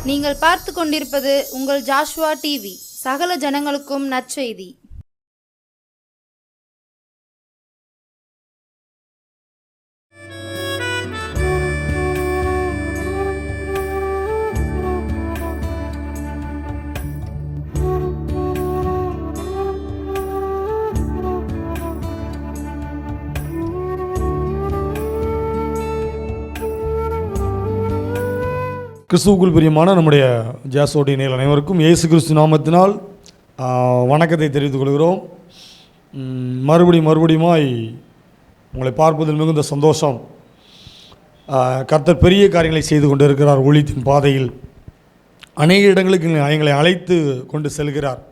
நீங்கள் பார்த்து கொண்டிருப்பது உங்கள் ஜாஷுவா டிவி. சகல ஜனங்களுக்கும் நற்செய்தி. கிறிஸ்துவுக்குள் பிரியமான நம்முடைய ஜாஸ்வோடி நேயர்கள் அனைவருக்கும் இயேசு கிறிஸ்து நாமத்தினால் வணக்கத்தை தெரிவித்துக் கொள்கிறோம். மறுபடியுமாய் உங்களை பார்ப்பதில் மிகுந்த சந்தோஷம். கர்த்தர் பெரிய காரியங்களை செய்து கொண்டு இருக்கிறார். ஊழியத்தின் பாதையில் அநேக இடங்களுக்கு எங்களை அழைத்து கொண்டு செல்கிறார்.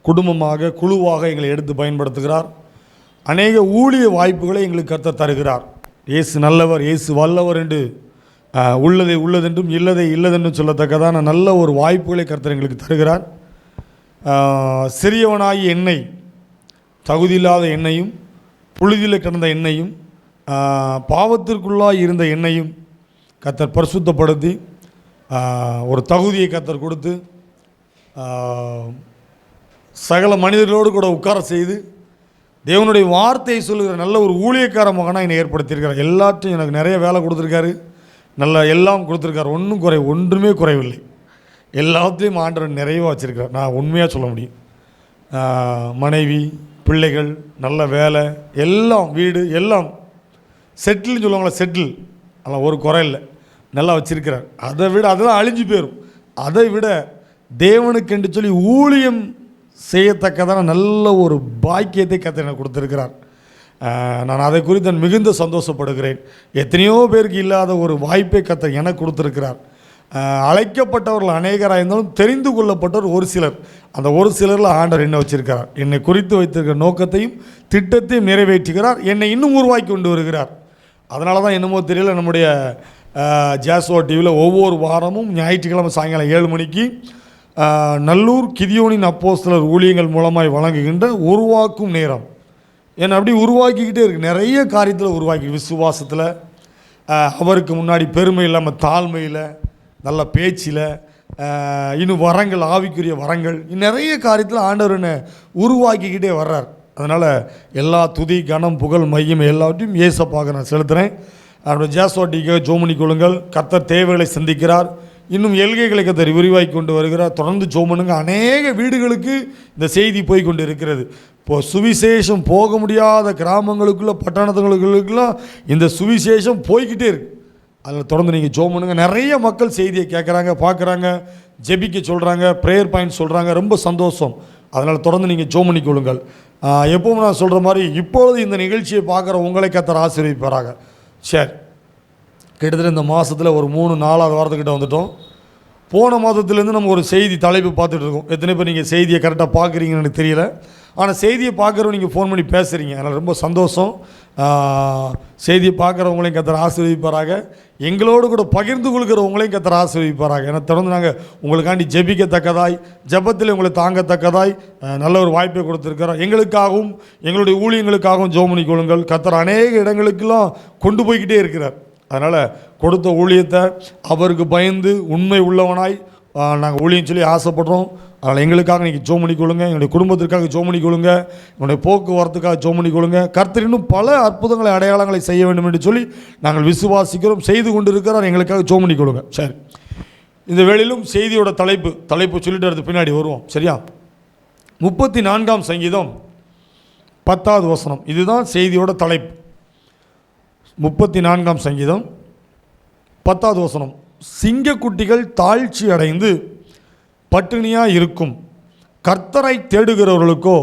குடும்பமாக குழுவாக எங்களை எடுத்து பயன்படுத்துகிறார். அநேக ஊழிய வாய்ப்புகளை எங்களுக்கு கர்த்தர் தருகிறார். இயேசு நல்லவர், இயேசு வல்லவர் என்று உள்ளதை உள்ளதென்றும் இல்லதை இல்லதென்றும் சொல்லத்தக்கதான நல்ல ஒரு வாய்ப்புகளை கர்த்தர் எங்களுக்கு தருகிறார். சிறியவனாகி என்னை, தகுதியில்லாத என்னையும், புழுதியில் கிடந்த என்னையும், பாவத்திற்குள்ளாக இருந்த என்னையும் கர்த்தர் பரிசுத்தப்படுத்தி ஒரு தகுதியை கர்த்தர் கொடுத்து சகல மனிதர்களோடு கூட உட்கார செய்து தேவனுடைய வார்த்தையை சொல்லுகிற நல்ல ஒரு ஊழியக்கார மகனாக என்னை ஏற்படுத்தியிருக்கிறார். எல்லாத்தையும் எனக்கு நிறைய வேலை கொடுத்துருக்காரு, நல்லா எல்லாம் கொடுத்துருக்கார். ஒன்றுமே குறைவில்லை. எல்லாத்துலேயும் ஆண்டவர் நிறைவாக வச்சுருக்கார். நான் உண்மையாக சொல்ல முடியும். மனைவி, பிள்ளைகள், நல்ல வேலை, எல்லாம், வீடு, எல்லாம் செட்டில்னு சொல்லுவாங்களே, செட்டில், அதெல்லாம் ஒரு குறை இல்லை, நல்லா வச்சுருக்கிறார். அதை விட அதெல்லாம் அழிஞ்சு போயிடும். அதை விட தேவனுக்கென்று சொல்லி ஊழியம் செய்யத்தக்கதான நல்ல ஒரு பாக்கியத்தை கர்த்தர் எனக்கு கொடுத்துருக்கிறார். நான் அதை குறித்து மிகுந்த சந்தோஷப்படுகிறேன். எத்தனையோ பேருக்கு இல்லாத ஒரு வாய்ப்பை கர்த்தர் எனக்கு கொடுத்துருக்கிறார். அழைக்கப்பட்டவர்கள் அநேகராக இருந்தாலும் தெரிந்து கொள்ளப்பட்டவர் ஒரு சிலர். அந்த ஒரு சிலரில் ஆண்டவர் என்ன வச்சிருக்கிறார், என்னை குறித்து வைத்திருக்கிற நோக்கத்தையும் திட்டத்தையும் நிறைவேற்றுகிறார். என்னை இன்னும் உருவாக்கி கொண்டு வருகிறார். அதனால தான் என்னமோ தெரியல, நம்முடைய ஜாஸ்வா டிவியில் ஒவ்வொரு வாரமும் ஞாயிற்றுக்கிழமை சாயங்காலம் 7 மணிக்கு நல்லூர் கிதியோனின் அப்போஸ்தலர் ஊழியங்கள் மூலமாய் வழங்குகின்ற உருவாக்கும் நேரம் என்னை அப்படி உருவாக்கிக்கிட்டே இருக்குது. நிறைய காரியத்தில் உருவாக்கி, விசுவாசத்தில், அவருக்கு முன்னாடி பெருமை இல்லாமல் தாழ்மையில், நல்ல பேச்சில், இன்னும் வரங்கள், ஆவிக்குரிய வரங்கள், நிறைய காரியத்தில் ஆண்டவர் என்னை உருவாக்கிக்கிட்டே வர்றார். அதனால் எல்லா துதி, கனம், புகழ், மையம் எல்லாவற்றையும் ஏசப்பாக நான் செலுத்துகிறேன். அவருடைய ஜாஸ்வாட்டிக்காக ஜோமனி கொள்ளுங்கள். கர்த்தர் தேவைகளை சந்திக்கிறார். இன்னும் எல்கைகளை கர்த்தர் விரிவாக்கி கொண்டு வருகிறார். தொடர்ந்து ஜோமனுங்க. அநேக வீடுகளுக்கு இந்த செய்தி போய் கொண்டு இருக்கிறது. இப்போது சுவிசேஷம் போக முடியாத கிராமங்களுக்குள்ள, பட்டணத்துங்களுக்கெல்லாம் இந்த சுவிசேஷம் போய்கிட்டே இருக்குது. அதில் தொடர்ந்து நீங்கள் ஜோமனுங்க. நிறைய மக்கள் செய்தியை கேட்குறாங்க, பார்க்குறாங்க, ஜெபிக்க சொல்கிறாங்க, ப்ரேயர் பாயிண்ட் சொல்கிறாங்க. ரொம்ப சந்தோஷம். அதனால் தொடர்ந்து நீங்கள் ஜோமனி கொள்ளுங்கள். எப்பவும் நான் சொல்கிற மாதிரி இப்பொழுது இந்த நிகழ்ச்சியை பார்க்குற உங்களை கர்த்தர் ஆசீர்வதிப்பாராக. சரி, கிட்டத்தட்ட இந்த மாதத்தில் ஒரு 3-4 வாரத்துக்கிட்ட வந்துட்டோம். போன மாதத்துலேருந்து நம்ம ஒரு செய்தி தலைப்பு பார்த்துட்டு இருக்கோம். எத்தனை பேர் நீங்கள் செய்தியை கரெக்டாக பார்க்குறீங்கன்னு எனக்கு தெரியல. ஆனால் செய்தியை பார்க்குறவங்க நீங்கள் ஃபோன் பண்ணி பேசுகிறீங்க, அதனால் ரொம்ப சந்தோஷம். செய்தியை பார்க்குறவங்களையும் கர்த்தர் ஆசீர்வதிப்பாராக. எங்களோடு கூட பகிர்ந்து கொள்கிறவங்களையும் கர்த்தர் ஆசீர்வதிப்பாராக. ஏன்னா தொடர்ந்து நாங்கள் உங்களுக்காண்டி ஜெபிக்கத்தக்கதாய், ஜெபத்தில் உங்களை தாங்கத்தக்கதாய் நல்ல ஒரு வாய்ப்பை கொடுத்துருக்கிறோம். எங்களுக்காகவும் எங்களுடைய ஊழியங்களுக்காகவும் ஜெபம் கொள்ளுங்கள். கர்த்தர் அநேக இடங்களுக்கெல்லாம் கொண்டு போய்கிட்டே இருக்கிறார். அதனால் கொடுத்த ஊழியத்தை அவருக்கு பயந்து உண்மை உள்ளவனாய் நாங்கள் ஊழியம் சொல்லி ஆசைப்படுறோம். அதனால் எங்களுக்காக நீங்கள் ஜெபம் பண்ணிக்கொள்ளுங்க, எங்களுடைய குடும்பத்திற்காக ஜெபம் பண்ணிக்கொள்ளுங்க, எங்களுடைய போக்குவரத்துக்காக ஜெபம் பண்ணிக்கொள்ளுங்க. கர்த்தர் இன்னும் பல அற்புதங்களை, அடையாளங்களை செய்ய வேண்டும் என்று சொல்லி நாங்கள் விசுவாசிக்கிறோம், செய்து கொண்டு இருக்கிறார். எங்களுக்காக ஜெபம் பண்ணிக்கொள்ளுங்க. சரி, இந்த வேளையிலும் செய்தியோட தலைப்பு சொல்லிட்டு அடுத்து பின்னாடி வருவோம். சரியா? 34ஆம் சங்கீதம் 10வது வசனம். இதுதான் செய்தியோட தலைப்பு. 34ஆம் சங்கீதம் 10வது வசனம். சிங்கக்குட்டிகள் தாழ்ச்சி அடைந்து பட்டினியாக இருக்கும், கர்த்தரை தேடுகிறவர்களுக்கோ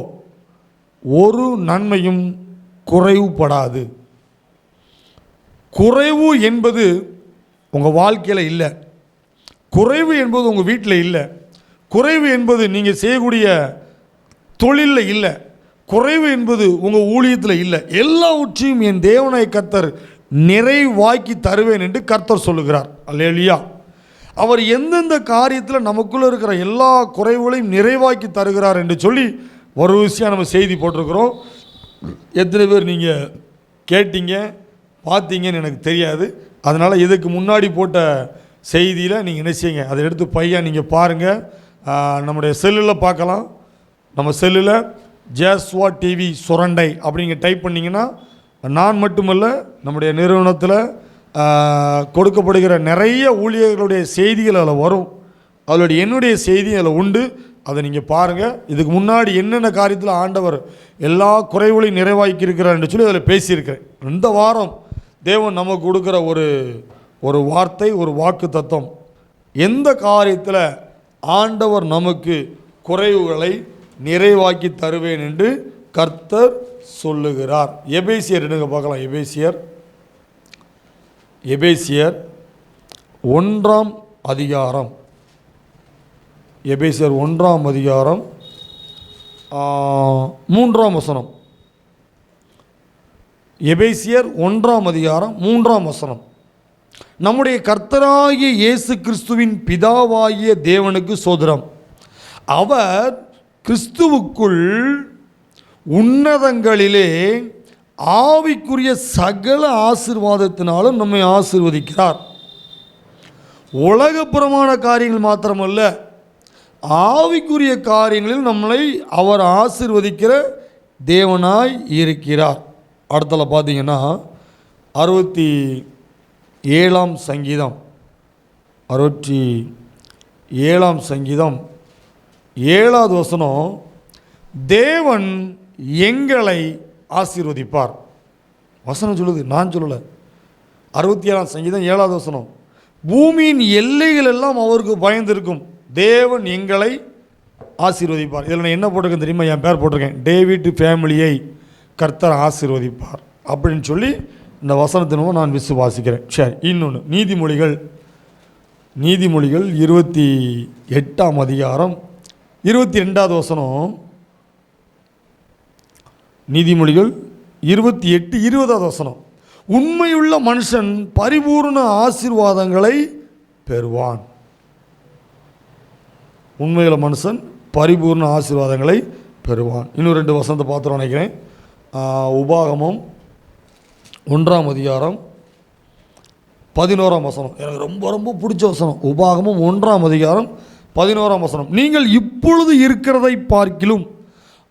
ஒரு நன்மையும் குறைவுபடாது. குறைவு என்பது உங்கள் வாழ்க்கையில் இல்லை. குறைவு என்பது உங்கள் வீட்டில் இல்லை. குறைவு என்பது நீங்கள் செய்யக்கூடிய தொழிலில் இல்லை. குறைவு என்பது உங்கள் ஊழியத்தில் இல்லை. எல்லாவற்றையும் என் தேவனை கர்த்தர் நிறைவாக்கி தருவேன் என்று கர்த்தர் சொல்லுகிறார். அல்லேலூயா. அவர் எந்தெந்த காரியத்தில் நமக்குள்ளே இருக்கிற எல்லா குறைவுகளையும் நிறைவாக்கி தருகிறார் என்று சொல்லி ஒரு விஷயம் நம்ம செய்தி போட்டிருக்கிறோம். எத்தனை பேர் நீங்கள் கேட்டீங்க, பார்த்தீங்கன்னு எனக்கு தெரியாது. அதனால் இதுக்கு முன்னாடி போட்ட செய்தியில் நீங்கள் என்ன செய்யுங்க, அதை எடுத்து பையன் நீங்கள் பாருங்கள். நம்முடைய செல்லில் பார்க்கலாம். நம்ம செல்லில் ஜாஸ்வா டிவி சுரண்டை அப்படிங்க டைப் பண்ணிங்கன்னா நான் மட்டுமல்ல, நம்முடைய நிறுவனத்தில் கொடுக்கப்படுகிற நிறைய ஊழியர்களுடைய செய்திகள் அதில் வரும். அதோடைய என்னுடைய செய்தி அதில் உண்டு. அதை நீங்கள் பாருங்கள். இதுக்கு முன்னாடி என்னென்ன காரியத்தில் ஆண்டவர் எல்லா குறைகளையும் நிறைவாக்கி இருக்கிறார்னு சொல்லி அதில் பேசியிருக்கிறேன். இந்த வாரம் தேவன் நமக்கு கொடுக்குற ஒரு வார்த்தை, ஒரு வாக்கு தத்துவம், எந்த காரியத்தில் ஆண்டவர் நமக்கு குறைவுகளை நிறைவாக்கி தருவேன் என்று கர்த்தர் சொல்லுகிறார். எபேசியர் எடுங்க பார்க்கலாம். எபேசியர் 1ஆம் அதிகாரம், எபேசியர் 1ஆம் அதிகாரம் 3ஆம் வசனம். எபேசியர் 1ஆம் அதிகாரம் 3ஆம் வசனம். நம்முடைய கர்த்தராகிய இயேசு கிறிஸ்துவின் பிதாவாகிய தேவனுக்கு சோதரம். அவர் கிறிஸ்துவுக்குள் உன்னதங்களிலே ஆவிக்குரிய சகல ஆசீர்வாதத்தினாலும் நம்மை ஆசீர்வதிக்கிறார். உலகப்புறமான காரியங்கள் மாத்திரமல்ல, ஆவிக்குரிய காரியங்களில் நம்மளை அவர் ஆசீர்வதிக்கிற தேவனாய் இருக்கிறார். அடுத்தல பார்த்தீங்கன்னா 67ஆம் சங்கீதம், 67ஆம் சங்கீதம் 7வது வசனம். தேவன் எங்களை ஆசீர்வதிப்பார். வசனம் சொல்லுது, நான் சொல்லலை. 67ஆம் சங்கீதம் 7வது வசனம். பூமியின் எல்லைகள் எல்லாம் அவருக்கு பயந்திருக்கும். தேவன் எங்களை ஆசீர்வதிப்பார். இதில் நான் என்ன போட்டிருக்கேன் தெரியுமா? என் பேர் போட்டிருக்கேன், டேவிட் ஃபேமிலியை கர்த்தர் ஆசீர்வதிப்பார் அப்படின்னு சொல்லி இந்த வசனத்தினமும் நான் விசுவாசிக்கிறேன். சரி, இன்னொன்று நீதிமொழிகள் 28ஆம் அதிகாரம் 22வது வசனம். நீதிமொழிகள் 28 20வது வசனம். உண்மையுள்ள மனுஷன் பரிபூர்ண ஆசீர்வாதங்களை பெறுவான். உண்மையுள்ள மனுஷன் பரிபூர்ண ஆசீர்வாதங்களை பெறுவான். இன்னும் 2 வசனத்தை பார்த்துருவோம் நினைக்கிறேன். உபாகமம் 1ஆம் அதிகாரம் 11ஆம் வசனம். எனக்கு ரொம்ப ரொம்ப பிடிச்ச வசனம். உபாகமம் 1ஆம் அதிகாரம் 11ஆம் வசனம். நீங்கள் இப்பொழுது இருக்கிறதை பார்க்கிலும்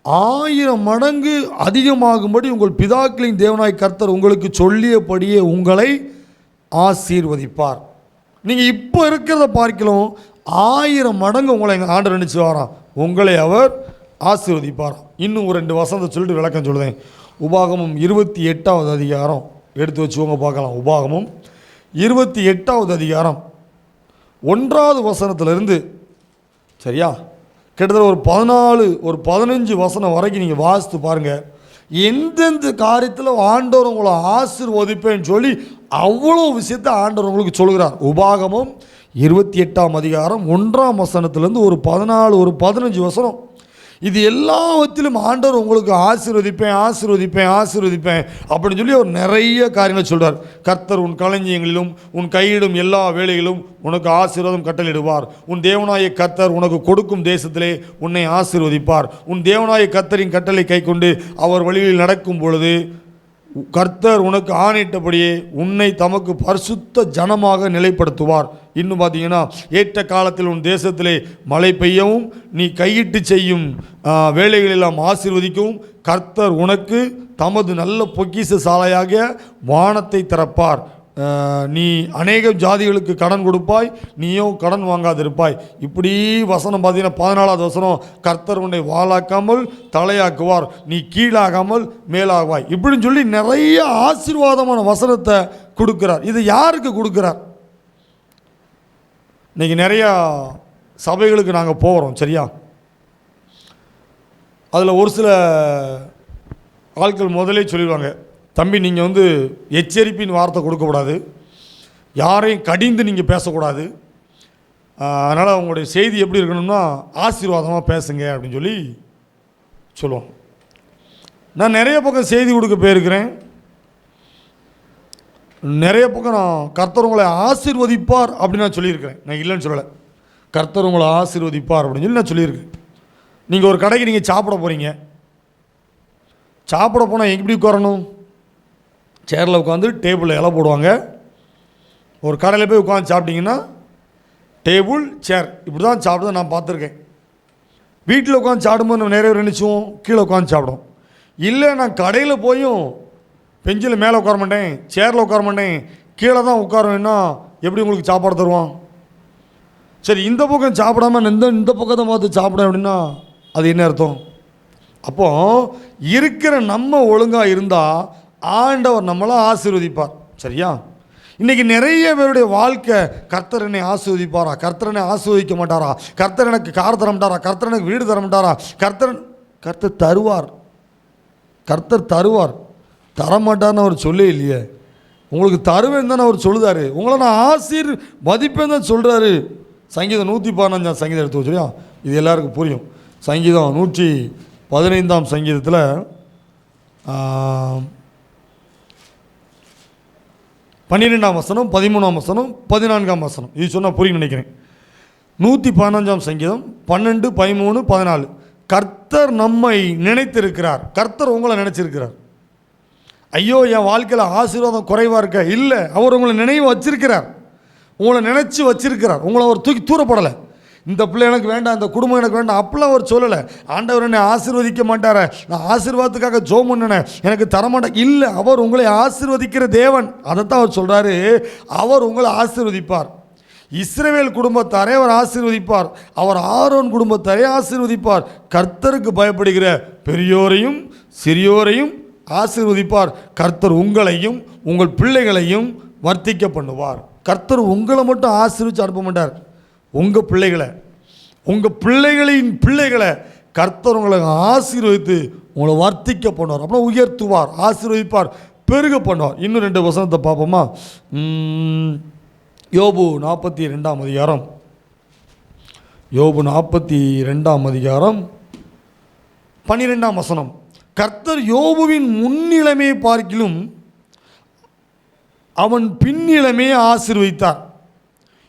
1000 மடங்கு அதிகமாகும்படி உங்கள் பிதாக்களின் தேவனாய் கர்த்தர் உங்களுக்கு சொல்லியபடியே உங்களை ஆசீர்வதிப்பார். நீங்கள் இப்போ இருக்கிறத பார்க்கிலும் 1000 மடங்கு உங்களை எங்கள் ஆண்டவர் நினைச்சு வாராம், உங்களை அவர் ஆசீர்வதிப்பார். இன்னும் 2 வசனத்தை சொல்லிட்டு விளக்கம் சொல்லுதேன். உபாகமம் 28வது அதிகாரம் எடுத்து வச்சுக்கோங்க பார்க்கலாம். உபாகமம் 28வது அதிகாரம் 1வது வசனத்திலிருந்து, சரியா, கிட்டத்தட்ட ஒரு 15 வசனம் வரைக்கும் நீங்கள் வாசித்து பாருங்கள். எந்தெந்த காரியத்தில் ஆண்டவர் உங்களை ஆசீர்வதிப்பேன்னு சொல்லி அவ்வளோ விஷயத்தை ஆண்டவர் உங்களுக்கு சொல்கிறார். உபாகமம் 28ஆம் அதிகாரம் 1ஆம் வசனத்திலேருந்து ஒரு 14 ஒரு 15 வசனம். இது எல்லாவற்றிலும் ஆண்டவர் உங்களுக்கு ஆசீர்வதிப்பேன் அப்படின்னு சொல்லி அவர் நிறைய காரியங்கள் சொல்கிறார். கர்த்தர் உன் களஞ்சியங்களிலும் உன் கையிடும் எல்லா வேலைகளிலும் உனக்கு ஆசீர்வாதம் கட்டளையிடுவார். உன் தேவனாய கர்த்தர் உனக்கு கொடுக்கும் தேசத்திலே உன்னை ஆசீர்வதிப்பார். உன் தேவனாய கர்த்தரின் கட்டளை கை கொண்டு அவர் வழியில் நடக்கும் பொழுது கர்த்தர் உனக்கு ஆணையிட்டபடியே உன்னை தமக்கு பரிசுத்த ஜனமாக நிலைப்படுத்துவார். இன்னும் பார்த்தீங்கன்னா, ஏற்ற காலத்தில் உன் தேசத்திலே மழை பெய்யவும் நீ கையிட்டு செய்யும் வேலைகளெல்லாம் ஆசீர்வதிக்கவும் கர்த்தர் உனக்கு தமது நல்ல பொக்கிஷ சாலையாக வானத்தை திறப்பார். நீ அநேக ஜாதிகளுக்கு கடன் கொடுப்பாய், நீயும் கடன் வாங்காதிருப்பாய். இப்படி வசனம் பார்த்தீங்கன்னா 14வது வசனம், கர்த்தர் உன்னை வாளாக்காமல் தலையாக்குவார், நீ கீழாகாமல் மேலாகுவாய். இப்படின்னு சொல்லி நிறைய ஆசீர்வாதமான வசனத்தை கொடுக்குறார். இது யாருக்கு கொடுக்குறார்? இன்றைக்கி நிறையா சபைகளுக்கு நாங்கள் போகிறோம், சரியா? அதில் ஒரு சில ஆட்கள் முதலே சொல்லிடுவாங்க, தம்பி நீங்கள் எச்சரிப்பின் வார்த்தை கொடுக்கக்கூடாது, யாரையும் கடிந்து நீங்கள் பேசக்கூடாது, அதனால் உங்களுடைய செய்தி எப்படி இருக்கணும்னா ஆசீர்வாதமாக பேசுங்க அப்படின்னு சொல்லி சொல்லுவோம். நான் நிறைய பக்கம் செய்தி கொடுக்க போயிருக்கிறேன். நிறைய பக்கம் நான் கர்த்தர் உங்களை ஆசீர்வதிப்பார் அப்படின்னு நான் சொல்லியிருக்கிறேன். நான் இல்லைன்னு சொல்லலை, கர்த்தர் உங்களை ஆசீர்வதிப்பார் அப்படின்னு சொல்லி நான் சொல்லியிருக்கேன். நீங்கள் ஒரு கடைக்கு நீங்கள் சாப்பிட போகிறீங்க, சாப்பிட போனால் எப்படி உட்காரணும்? சேரில் உட்காந்து டேபிளில் இலை போடுவாங்க. ஒரு கடையில் போய் உட்காந்து சாப்பிட்டிங்கன்னா டேபிள் சேர் இப்படி தான் சாப்பிடுறத நான் பார்த்துருக்கேன். வீட்டில் உட்காந்து சாப்பிடும்போது நம்ம நிறைய பேர் நினச்சோம் கீழே உட்காந்து சாப்பிடும். இல்லை நான் கடையில் போயும் பெஞ்சில் மேலே உட்கார மாட்டேன், சேரில் உட்கார மாட்டேன், கீழே தான் உட்காருவேன்னா எப்படி உங்களுக்கு சாப்பாடு தருவான்? சரி, இந்த பக்கம் சாப்பிடாம இந்த பக்கத்தை பார்த்து சாப்பிட அப்படின்னா அது என்ன அர்த்தம்? அப்போது இருக்கிற நம்ம ஒழுங்காக இருந்தால் ஆண்டவர் நம்மளை ஆசீர்வதிப்பார். சரியா? இன்றைக்கி நிறைய பேருடைய வாழ்க்கை, கர்த்தர் என்னை ஆசீர்வதிப்பாரா, கர்த்தர் என்னை ஆசீர்வதிக்க மாட்டாரா, கர்த்தர் எனக்கு கார் தர மாட்டாரா, கர்த்தர் எனக்கு வீடு தர மாட்டாரா, கர்த்தர் தருவார், கர்த்தர் தருவார். தரமாட்டார்னு அவர் சொல்லவே இல்லையே. உங்களுக்கு தருவேன் தானே அவர் சொல்லுதாரு. உங்களை நான் ஆசீர்வதிப்பேன் தான் சொல்கிறாரு. சங்கீதம் 115 சங்கீதம் எடுத்து வச்சுரியா, இது எல்லாருக்கும் புரியும். சங்கீதம் 115 சங்கீதத்தில் 12ஆம் வசனம், 13ஆம் வசனம், 14ஆம் வசனம், இது சொன்னால் புரியும் நினைக்கிறேன். 115 சங்கீதம் 12, 13, 14. கர்த்தர் நம்மை நினைத்திருக்கிறார். கர்த்தர் உங்களை நினச்சிருக்கிறார். ஐயோ என் வாழ்க்கையில் ஆசீர்வாதம் குறைவாக இருக்க, இல்லை, அவர் உங்களை நினைவு வச்சிருக்கிறார், உங்களை நினச்சி வச்சிருக்கிறார். உங்களை அவர் தூக்கி தூரப்படலை. இந்த பிள்ளை எனக்கு வேண்டாம், இந்த குடும்பம் எனக்கு வேண்டாம் அப்படிலாம் அவர் சொல்லலை. ஆண்டவர் என்னை ஆசீர்வதிக்க மாட்டார, நான் ஆசீர்வாதத்துக்காக ஜோம் பண்ணினேன், எனக்கு தரமாட்டேன், இல்லை, அவர் உங்களை ஆசீர்வதிக்கிற தேவன். அதைத்தான் அவர் சொல்கிறாரு, அவர் உங்களை ஆசீர்வதிப்பார். இஸ்ரவேல் குடும்பத்தாரே அவர் ஆசீர்வதிப்பார், அவர் ஆரோன் குடும்பத்தாரே ஆசீர்வதிப்பார். கர்த்தருக்கு பயப்படுகிற பெரியோரையும் சிறியோரையும் ஆசீர்வதிப்பார். கர்த்தர் உங்களையும் உங்கள் பிள்ளைகளையும் வர்த்திக்க பண்ணுவார். கர்த்தர் உங்களை மட்டும் ஆசீர்வதித்து அனுப்ப மாட்டார், உங்கள் பிள்ளைகளை, உங்கள் பிள்ளைகளின் பிள்ளைகளை கர்த்தர் உங்களை ஆசீர்வதித்து உங்களை வர்த்திக்க பண்ணுவார். அப்புறம் உயர்த்துவார், ஆசீர்வதிப்பார், பெருக பண்ணுவார். இன்னும் 2 வசனத்தை பார்ப்போமா? யோபு 42ஆம் அதிகாரம், யோபு 42ஆம் அதிகாரம் 12ஆம் வசனம். கர்த்தர் யோபுவின் முன்னிலைமையை பார்க்கிலும் அவன் பின்னிலைமையை ஆசீர்வதித்தார்.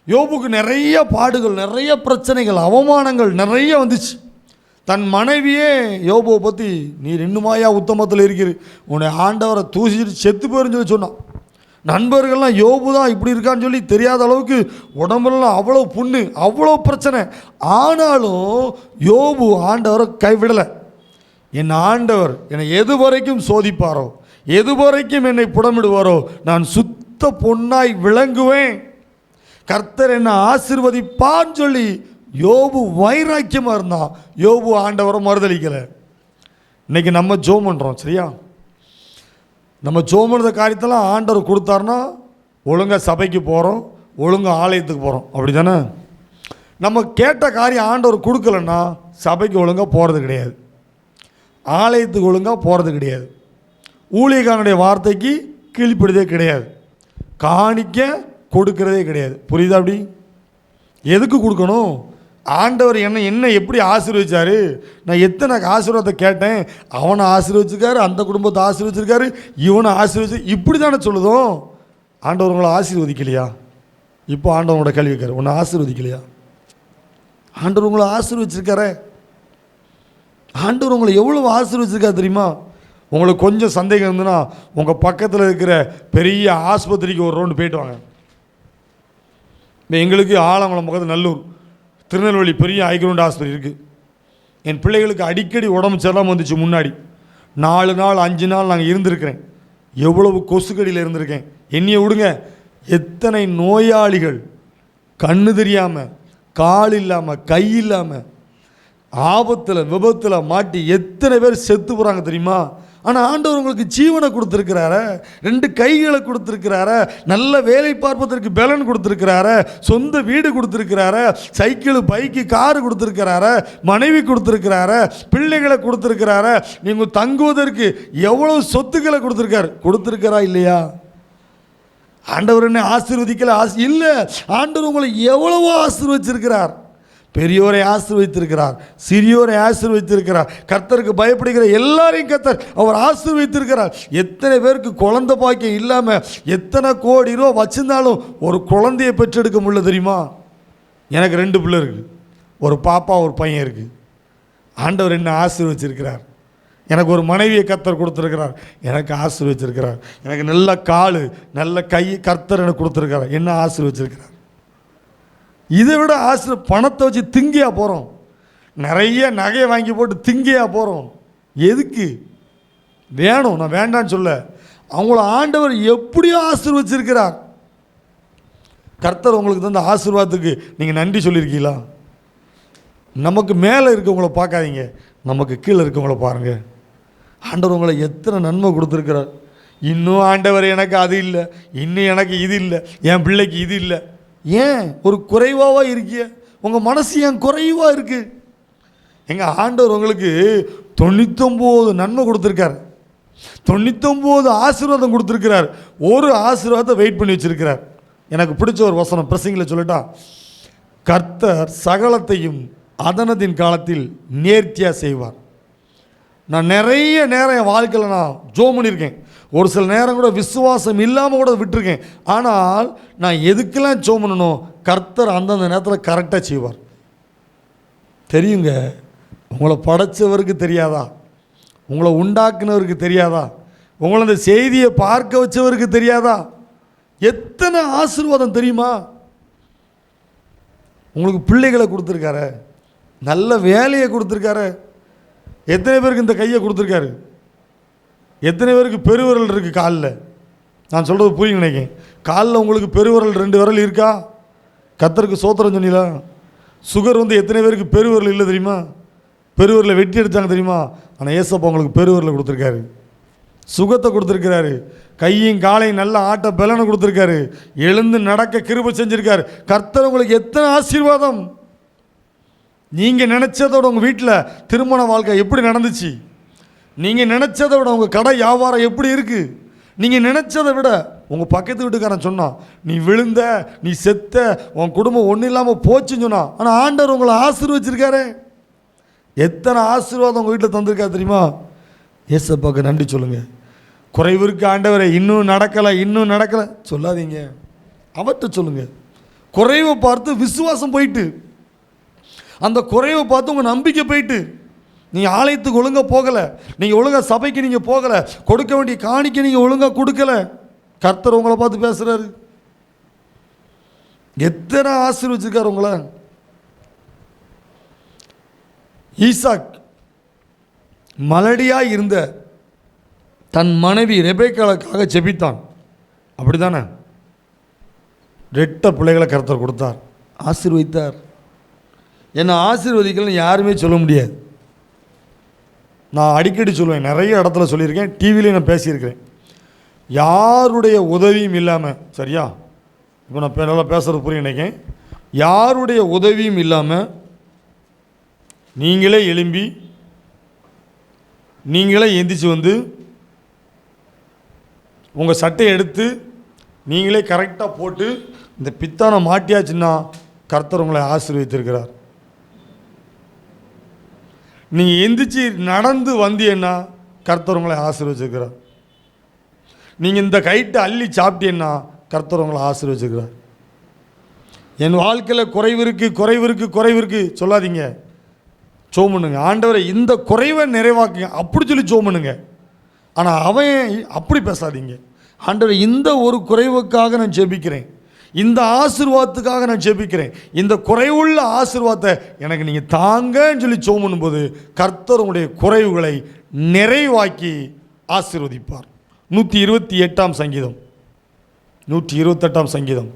யோபுக்கு நிறைய பாடுகள், நிறைய பிரச்சனைகள், அவமானங்கள் நிறைய வந்துச்சு. தன் மனைவியே யோபுவை பற்றி, நீர் இன்னுமாயா உத்தமத்தில் இருக்கிற, உன்னை ஆண்டவரை தூசிட்டு செத்து போயிருன்னு சொல்லி சொன்னான். நண்பர்கள்லாம் யோபு தான் இப்படி இருக்கான்னு சொல்லி தெரியாத அளவுக்கு உடம்புலாம் அவ்வளோ புண்ணு, அவ்வளோ பிரச்சனை. ஆனாலும் யோபு ஆண்டவரை கைவிடலை. என் ஆண்டவர் என்னை எது வரைக்கும் சோதிப்பாரோ, எது வரைக்கும் என்னை புடமிடுவாரோ, நான் சுத்த பொன்னாய் விளங்குவேன், கர்த்தர் என்னை ஆசீர்வதிப்பான்னு சொல்லி யோபு வைராக்கியமாக இருந்தான். யோபு ஆண்டவரை மறுதளிக்கலை. இன்றைக்கி நம்ம ஜோம் பண்ணுறோம். சரியா? நம்ம ஜோம் பண்ணுற காரியத்தெல்லாம் ஆண்டவர் கொடுத்தாருன்னா ஒழுங்காக சபைக்கு போகிறோம், ஒழுங்காக ஆலயத்துக்கு போகிறோம், அப்படி தானே? நம்ம கேட்ட காரியம் ஆண்டவர் கொடுக்கலன்னா சபைக்கு ஒழுங்காக போகிறது கிடையாது, ஆலயத்துக்கு ஒழுங்காக போகிறது கிடையாது, ஊழியக்காரனுடைய வார்த்தைக்கு கீழ்ப்படுதே கிடையாது, காணிக்க கொடுக்கறதே கிடையாது. புரியுதா? அப்படி எதுக்கு கொடுக்கணும்? ஆண்டவர் என்ன எப்படி ஆசீர்வதிச்சார், நான் எத்தனை ஆசீர்வாதத்தை கேட்டேன், அவனை ஆசீர்வதிச்சிருக்காரு, அந்த குடும்பத்தை ஆசீர்வதிச்சிருக்காரு, இவனை ஆசீர்வதிச்சு, இப்படி தானே சொல்லுதோம். ஆண்டவர் உங்களை ஆசீர்வதிக்கலையா? இப்போ ஆண்டவனோட கேள்வி கேட்காரு, உன்னை ஆசீர்வதிக்கலையா? ஆண்டவர் உங்களை ஆசீர்வதிச்சிருக்காரு. ஆண்டவர் உங்களை எவ்வளோ ஆசீர்வதிச்சிருக்காரு தெரியுமா? உங்களுக்கு கொஞ்சம் சந்தேகம் இருந்துன்னா உங்கள் பக்கத்தில் இருக்கிற பெரிய ஆஸ்பத்திரிக்கு ஒரு ரவுண்டு போயிட்டு வாங்க. இப்போ எங்களுக்கு ஆலங்குளம் பக்கத்தில் நல்லூர், திருநெல்வேலி பெரிய ஹைகிரவுண்ட் ஆஸ்பத்திரி இருக்குது. என் பிள்ளைகளுக்கு அடிக்கடி உடம்பு சரியில்லாமல் வந்துச்சு. முன்னாடி 4 நாள் 5 நாள் நாங்கள் இருந்திருக்கிறேன். எவ்வளவு கொசுக்கடியில் இருந்திருக்கேன். என்னையை விடுங்க, எத்தனை நோயாளிகள் கண்ணு தெரியாமல், கால் இல்லாமல், கை இல்லாமல், ஆபத்தில் விபத்தில் மாட்டி எத்தனை பேர் செத்து போகிறாங்க தெரியுமா? ஆனால் ஆண்டவர் உங்களுக்கு ஜீவனை கொடுத்துருக்கிறாரு, 2 கைகளை கொடுத்துருக்கிறாரு, நல்ல வேலை பார்ப்பதற்கு பலன் கொடுத்துருக்கிறாரு, சொந்த வீடு கொடுத்துருக்கிறாரு, சைக்கிள் பைக்கு காரு கொடுத்துருக்கிறாரு, மனைவி கொடுத்துருக்கிறாரு, பிள்ளைகளை கொடுத்துருக்கிறாரு, நீங்கள் தங்குவதற்கு எவ்வளோ சொத்துக்களை கொடுத்துருக்கிறா இல்லையா? ஆண்டவர் என்ன ஆசீர்வதிக்கல? இல்லை, ஆண்டவர் உங்களை எவ்வளவோ ஆசீர்வதிச்சிருக்கிறார். பெரியோரை ஆசீர்வதித்திருக்கிறார், சிறியோரை ஆசீர்வதித்திருக்கிறார். கர்த்தருக்கு பயப்படுகிற எல்லாரையும் கர்த்தர் அவர் ஆசீர்வதித்திருக்கிறார். எத்தனை பேருக்கு குழந்தை பாக்கியம் இல்லாமல் எத்தனை கோடி ரூபா வச்சிருந்தாலும் ஒரு குழந்தையை பெற்றெடுக்க முடியல தெரியுமா? எனக்கு 2 பிள்ளை இருக்குது, ஒரு பாப்பா ஒரு பையன் இருக்குது. ஆண்டவர் என்ன ஆசீர்வதிச்சிருக்கிறார். எனக்கு ஒரு மனைவியை கர்த்தர் கொடுத்துருக்கிறார், எனக்கு ஆசீர்வதிச்சிருக்கிறார். எனக்கு நல்ல கால் நல்ல கை கர்த்தர் எனக்கு கொடுத்துருக்கிறார், என்ன ஆசீர்வதிச்சிருக்கிறார். இதை விட பணத்தை வச்சு திங்கியா போகிறோம்? நிறைய நகையை வாங்கி போட்டு திங்கியா போகிறோம்? எதுக்கு வேணும்? நான் வேண்டான்னு சொல்ல, அவங்கள ஆண்டவர் எப்படியோ ஆசீர்வச்சிருக்கிறார். கர்த்தர் உங்களுக்கு தந்த ஆசீர்வாதத்துக்கு நீங்கள் நன்றி சொல்லியிருக்கீங்களா? நமக்கு மேலே இருக்கவங்கள பார்க்காதீங்க, நமக்கு கீழே இருக்கவங்கள பாருங்கள். ஆண்டவர் உங்களை எத்தனை நன்மை கொடுத்துருக்கிறார். இன்னும் ஆண்டவர் எனக்கு அது இல்லை, இன்னும் எனக்கு இது இல்லை, என் பிள்ளைக்கு இது இல்லை. ஏன் ஒரு குறைவாக இருக்கிய? உங்கள் மனசு ஏன் குறைவாக இருக்குது? எங்கள் ஆண்டவர் உங்களுக்கு 99 நன்மை கொடுத்துருக்கார், 99 ஆசீர்வாதம் கொடுத்துருக்கிறார். ஒரு ஆசீர்வாதத்தை வெயிட் பண்ணி வச்சுருக்கிறார். எனக்கு பிடிச்ச ஒரு வசனம் பிரசங்கில் சொல்லட்டா, கர்த்தர் சகலத்தையும் அதனதின் காலத்தில் நேர்த்தியாக செய்வார். நான் நிறைய நேரம் என் வாழ்க்கையில் நான் ஜோம் பண்ணியிருக்கேன். ஒரு சில நேரம் கூட விசுவாசம் இல்லாமல் கூட விட்டுருக்கேன். ஆனால் நான் எதுக்கெல்லாம் ஜோம் பண்ணணும், கர்த்தர் அந்தந்த நேரத்தில் கரெக்டாக செய்வார். தெரியுங்க, உங்களை படைத்தவருக்கு தெரியாதா? உங்களை உண்டாக்குனவருக்கு தெரியாதா? உங்களை அந்த செய்தியை பார்க்க வச்சவருக்கு தெரியாதா? எத்தனை ஆசீர்வாதம் தெரியுமா? உங்களுக்கு பிள்ளைகளை கொடுத்துருக்காரு, நல்ல வேலையை கொடுத்துருக்காரு. எத்தனை பேருக்கு இந்த கையை கொடுத்துருக்காரு? எத்தனை பேருக்கு பெருவிரல் இருக்குது காலில்? நான் சொல்கிறது புரியும் நினைக்கிறேன். காலில் உங்களுக்கு பெருவிரல் 2 விரல் இருக்கா? கர்த்தருக்கு சோத்திரம் சொன்னீங்களா? சுகர் எத்தனை பேருக்கு பெருவிரல் இல்லை தெரியுமா? பெருவிரலை வெட்டி எடுத்தாங்க தெரியுமா? ஆனால் ஏசப்பா உங்களுக்கு பெருவிரலை கொடுத்துருக்காரு, சுகத்தை கொடுத்துருக்கிறாரு, கையும் காலையும் நல்ல ஆட்ட பலனை கொடுத்துருக்காரு, எழுந்து நடக்க கிருபை செஞ்சுருக்காரு. கர்த்தர் உங்களுக்கு எத்தனை ஆசீர்வாதம்! நீங்கள் நினச்சதோட உங்கள் வீட்டில் திருமண வாழ்க்கை எப்படி நடந்துச்சு? நீங்கள் நினச்சதை விட உங்கள் கடை வியாபாரம் எப்படி இருக்குது? நீங்கள் நினச்சதை விட உங்கள் பக்கத்து வீட்டுக்காரன் சொன்னான், நீ விழுந்த, நீ செத்த, உன் குடும்பம் ஒன்றும் இல்லாமல் போச்சுன்னு சொன்னான். ஆனால் ஆண்டவர் உங்களை ஆசீர்வச்சிருக்காரு. எத்தனை ஆசீர்வாதம் உங்கள் வீட்டில் தந்திருக்கா தெரியுமா? ஏசப்பாக்கு நன்றி சொல்லுங்கள். குறைவு இருக்கு ஆண்டவரே, இன்னும் நடக்கலை, இன்னும் நடக்கலை சொல்லாதீங்க, அவர்கிட்ட சொல்லுங்கள். குறைவை பார்த்து விசுவாசம் போயிட்டு, அந்த குறைவை பார்த்து உங்கள் நம்பிக்கை போயிட்டு, நீங்கள் ஆலயத்துக்கு ஒழுங்காக போகலை, நீங்கள் ஒழுங்காக சபைக்கு நீங்கள் போகலை, கொடுக்க வேண்டிய காணிக்கை நீங்கள் ஒழுங்காக கொடுக்கலை, கர்த்தர் உங்களை பார்த்து பேசுகிறாரு. எத்தனை ஆசீர்வச்சிருக்காரு உங்களை. ஈசாக் மலடியாக இருந்த தன் மனைவி ரெபேக்காளுக்காக ஜெபித்தான், அப்படி தானே? 2 பிள்ளைகளை கர்த்தர் கொடுத்தார், ஆசீர்வதித்தார். என்னை ஆசீர்வதிக்கலன்னு யாருமே சொல்ல முடியாது. நான் அடிக்கடி சொல்லுவேன், நிறைய இடத்துல சொல்லியிருக்கேன், டிவிலையும் நான் பேசியிருக்கிறேன். யாருடைய உதவியும் இல்லாமல், சரியா? இப்போ நான் நல்லா பேசுகிறது புரிய நினைக்கிறேன். யாருடைய உதவியும் இல்லாமல் நீங்களே எழும்பி, நீங்களே எந்திரிச்சு உங்கள் சட்டையை எடுத்து நீங்களே கரெக்டாக போட்டு இந்த பித்தானை மாட்டியாச்சுன்னா கர்த்தர் உங்களை ஆசீர்வதித்திருக்கிறார். நீங்கள் எந்திரிச்சு நடந்து வந்தீங்கன்னா கர்த்தர் உங்களை ஆசீர்வதிச்சிருக்கிறார். நீங்கள் இந்த கைட்டை அள்ளி சாப்பிட்டீங்கன்னா கர்த்தர் உங்களை ஆசீர்வதிச்சிருக்கிறார். என் வாழ்க்கையில் குறைவு இருக்குது சொல்லாதீங்க, ஜெபம் பண்ணுங்க. ஆண்டவரை இந்த குறைவை நிறைவாக்குங்க அப்படி சொல்லி ஜெபம் பண்ணுங்க. ஆனால் அவன் அப்படி பேசாதீங்க. ஆண்டவரை இந்த ஒரு குறைவுக்காக நான் ஜெபிக்கிறேன், இந்த ஆசீர்வாதத்துக்காக நான் ஜெபிக்கிறேன், இந்த குறைவுள்ள ஆசீர்வாதத்தை எனக்கு நீங்கள் தாங்கன்னு சொல்லி ஜெபம் பண்ணும்போது கர்த்தர் உங்களுடைய குறைவுகளை நிறைவாக்கி ஆசீர்வதிப்பார். 128ஆம் சங்கீதம், 128ஆம் சங்கீதம்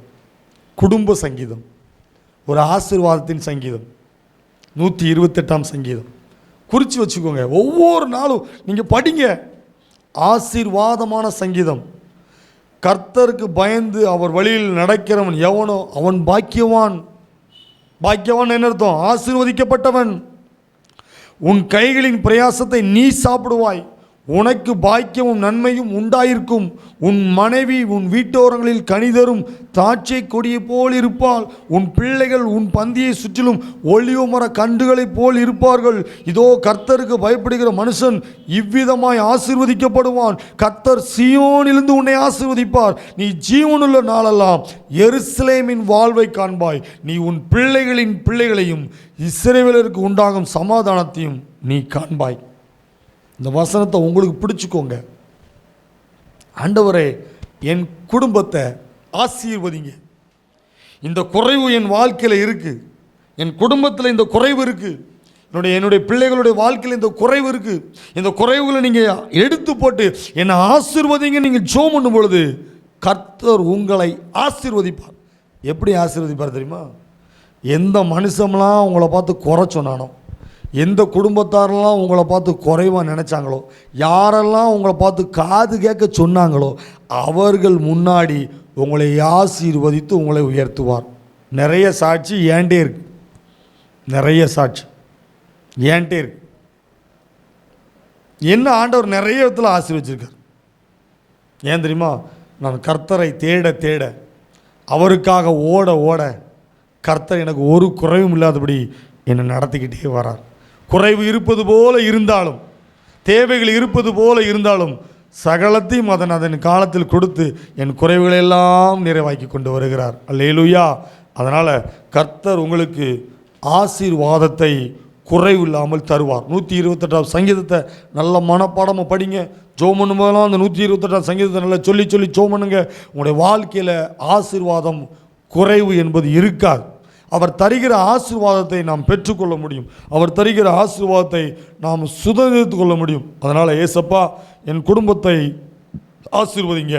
குடும்ப சங்கீதம், ஒரு ஆசீர்வாதத்தின் சங்கீதம். 128ஆம் சங்கீதம் குறித்து வச்சுக்கோங்க, ஒவ்வொரு நாளும் நீங்கள் படிங்க. ஆசீர்வாதமான சங்கீதம். கர்த்தருக்கு பயந்து அவர் வழியில் நடக்கிறவன் எவனோ அவன் பாக்கியவான். பாக்கியவான் என்ன அர்த்தம்? ஆசீர்வதிக்கப்பட்டவன். உன் கைகளின் பிரயாசத்தை நீ சாப்பிடுவாய், உனக்கு பாக்கியமும் நன்மையும் உண்டாயிருக்கும். உன் மனைவி உன் வீட்டோரங்களில் கனிதரும் திராட்சை கொடியை போல் இருப்பாள். உன் பிள்ளைகள் உன் பந்தியை சுற்றிலும் ஒலிவ மர கண்டுகளைப் போல் இருப்பார்கள். இதோ கர்த்தருக்கு பயப்படுகிற மனுஷன் இவ்விதமாய் ஆசீர்வதிக்கப்படுவான். கர்த்தர் சீயோனிலிருந்து உன்னை ஆசீர்வதிப்பார். நீ ஜீவனுள்ள நாளெல்லாம் எருசலேமின் வாழ்வை காண்பாய். நீ உன் பிள்ளைகளின் பிள்ளைகளையும் இஸ்ரவேலருக்கு உண்டாகும் சமாதானத்தையும் நீ காண்பாய். இந்த வசனத்தை உங்களுக்கு பிடிச்சிக்கோங்க. ஆண்டவரே என் குடும்பத்தை ஆசீர்வதிங்க, இந்த குறைவு என் வாழ்க்கையில் இருக்குது, என் குடும்பத்தில் இந்த குறைவு இருக்குது, என்னுடைய பிள்ளைகளுடைய வாழ்க்கையில் இந்த குறைவு இருக்குது, இந்த குறைவுகளை நீங்கள் எடுத்து போட்டு என்னை ஆசீர்வதிங்க நீங்கள் ஜெபம் பண்ணும் பொழுது கர்த்தர் உங்களை ஆசீர்வதிப்பார். எப்படி ஆசீர்வதிப்பார் தெரியுமா? எந்த மனுஷம்லாம் உங்களை பார்த்து குறை சொன்னானோ, எந்த குடும்பத்தாரெல்லாம் உங்களை பார்த்து குறைவாக நினச்சாங்களோ, யாரெல்லாம் உங்களை பார்த்து காது கேட்க சொன்னாங்களோ அவர்கள் முன்னாடி உங்களை ஆசீர்வதித்து உங்களை உயர்த்துவார். நிறைய சாட்சி ஏன்டே இருக்கு, நிறைய சாட்சி ஏன்டே இருக்கு. என்ன ஆண்டவர் நிறைய விதத்தில் ஆசீர்வதிச்சிருக்கார். ஏன் தெரியுமா? நான் கர்த்தரை தேட தேட, அவருக்காக ஓட ஓட கர்த்தர் எனக்கு ஒரு குறைவும் இல்லாதபடி என்னை நடத்திக்கிட்டே வரார். குறைவு இருப்பது போல இருந்தாலும், தேவைகள் இருப்பது போல இருந்தாலும் சகலத்தையும் அதன் காலத்தில் கொடுத்து என் குறைவுகளெல்லாம் நிறைவாக்கி கொண்டு வருகிறார். அல்லேலூயா. அதனால் கர்த்தர் உங்களுக்கு ஆசீர்வாதத்தை குறைவு இல்லாமல் தருவார். 128ஆம் சங்கீதத்தை நல்ல மனப்பாடமாக படிங்க. ஜெபம் பண்ணும்போதெல்லாம் அந்த 128ஆம் சங்கீதத்தை நல்லா சொல்லி சொல்லி ஜெபம் பண்ணுங்க. உங்களுடைய வாழ்க்கையில் ஆசீர்வாதம் குறைவு என்பது இருக்காது. அவர் தருகிற ஆசீர்வாதத்தை நாம் பெற்றுக்கொள்ள முடியும். அவர் தருகிற ஆசீர்வாதத்தை நாம் சுதந்திரித்து கொள்ள முடியும். அதனால் ஏசப்பா, என் குடும்பத்தை ஆசீர்வதிங்க,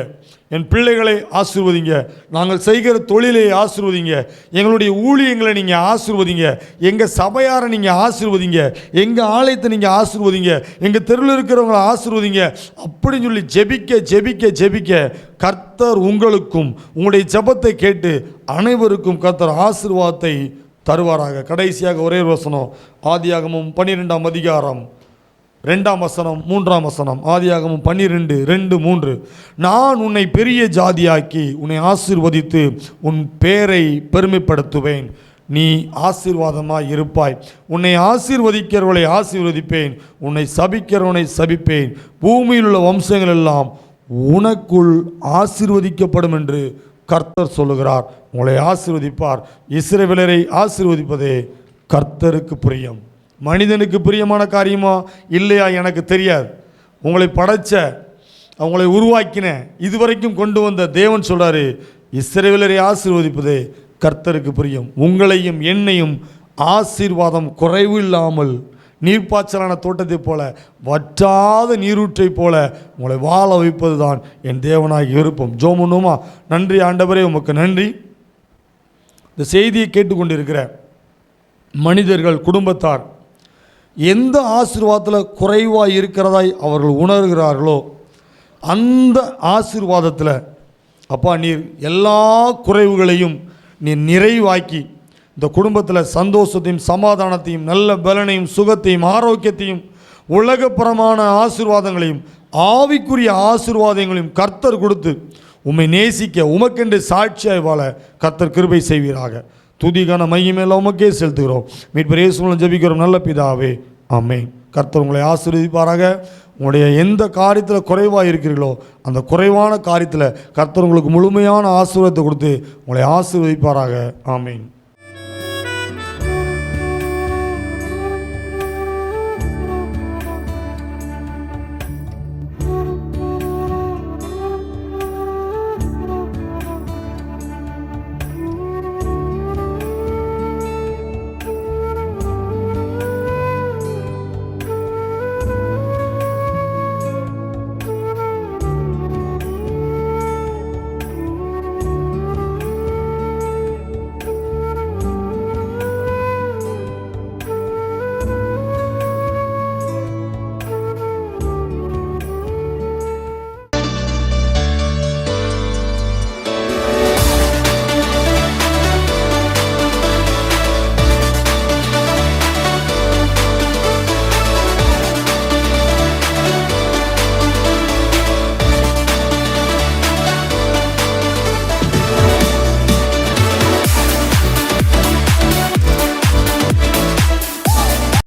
என் பிள்ளைகளை ஆசீர்வதிங்க, நாங்கள் செய்கிற தொழிலை ஆசீர்வதிங்க, எங்களுடைய ஊழியங்களை நீங்கள் ஆசீர்வதிங்க, எங்கள் சபையாரை நீங்கள் ஆசீர்வதிங்க, எங்கள் ஆலயத்தை நீங்கள் ஆசீர்வதிங்க, எங்கள் தெருவில் இருக்கிறவங்களை ஆசீர்வதிங்க அப்படின்னு சொல்லி ஜெபிக்க ஜெபிக்க ஜெபிக்க கர்த்தர் உங்களுக்கும் உங்களுடைய ஜெபத்தை கேட்டு அனைவருக்கும் கர்த்தர் ஆசீர்வாதத்தை தருவாராக. கடைசியாக ஒரே வசனம், ஆதியாகமம் 12ஆம் அதிகாரம் 2ஆம் வசனம் 3ஆம் வசனம். ஆதியாகமம் 12:2-3. நான் உன்னை பெரிய ஜாதியாக்கி உன்னை ஆசீர்வதித்து உன் பேரை பெருமைப்படுத்துவேன், நீ ஆசீர்வாதமாய் இருப்பாய். உன்னை ஆசீர்வதிக்கிறவர்களை ஆசீர்வதிப்பேன், உன்னை சபிக்கிறவனை சபிப்பேன், பூமியில் உள்ள வம்சங்கள் எல்லாம் உனக்குள் ஆசீர்வதிக்கப்படும் என்று கர்த்தர் சொல்லுகிறார். உங்களை ஆசீர்வதிப்பார். இஸ்ரவேலரை ஆசீர்வதிப்பதே கர்த்தருக்கு பிரியம். மனிதனுக்கு பிரியமான காரியமா இல்லையா எனக்கு தெரியாது. உங்களை படைச்ச, அவங்களை உருவாக்கின, இதுவரைக்கும் கொண்டு வந்த தேவன் சொல்கிறாரு, இஸ்ரவேலரை ஆசீர்வதிப்பதே கர்த்தருக்கு பிரியம். உங்களையும் என்னையும் ஆசீர்வாதம் குறைவு இல்லாமல் நீர்ப்பாய்ச்சலான தோட்டத்தை போல, வற்றாத நீரூற்றை போல உங்களை வாழ வைப்பது தான் என் தேவனாகி விருப்பம். ஜோமுனுமா, நன்றி ஆண்டவரே, உமக்கு நன்றி. இந்த செய்தியை கேட்டுக்கொண்டிருக்கிற மனிதர்கள், குடும்பத்தார் எந்த ஆசீர்வாதத்தில் குறைவாக இருக்கிறதாய் அவர்கள் உணர்கிறார்களோ அந்த ஆசீர்வாதத்தில் அப்பா நீர் எல்லா குறைவுகளையும் நீர் நிறைவாக்கி இந்த குடும்பத்தில் சந்தோஷத்தையும் சமாதானத்தையும் நல்ல பலனையும் சுகத்தையும் ஆரோக்கியத்தையும் உலகப்புறமான ஆசீர்வாதங்களையும் ஆவிக்குரிய ஆசீர்வாதங்களையும் கர்த்தர் கொடுத்து உம்மை நேசிக்க உமக்கென்று சாட்சியாய் வாழ கர்த்தர் கிருபை செய்வீராக. துதிகான மையமேல உமக்கே செலுத்துகிறோம். மீட்பர் இயேசு மூலம் ஜெபிக்கிறோம் நல்ல பிதாவே, ஆமென். கர்த்தர் உங்களை ஆசீர்வதிப்பாராக. உங்களுடைய எந்த காரியத்தில் குறைவாக இருக்கிறீர்களோ அந்த குறைவான காரியத்தில் கர்த்தர் உங்களுக்கு முழுமையான ஆசீர்வாதத்தை கொடுத்து உங்களை ஆசீர்வதிப்பாராக. ஆமென்.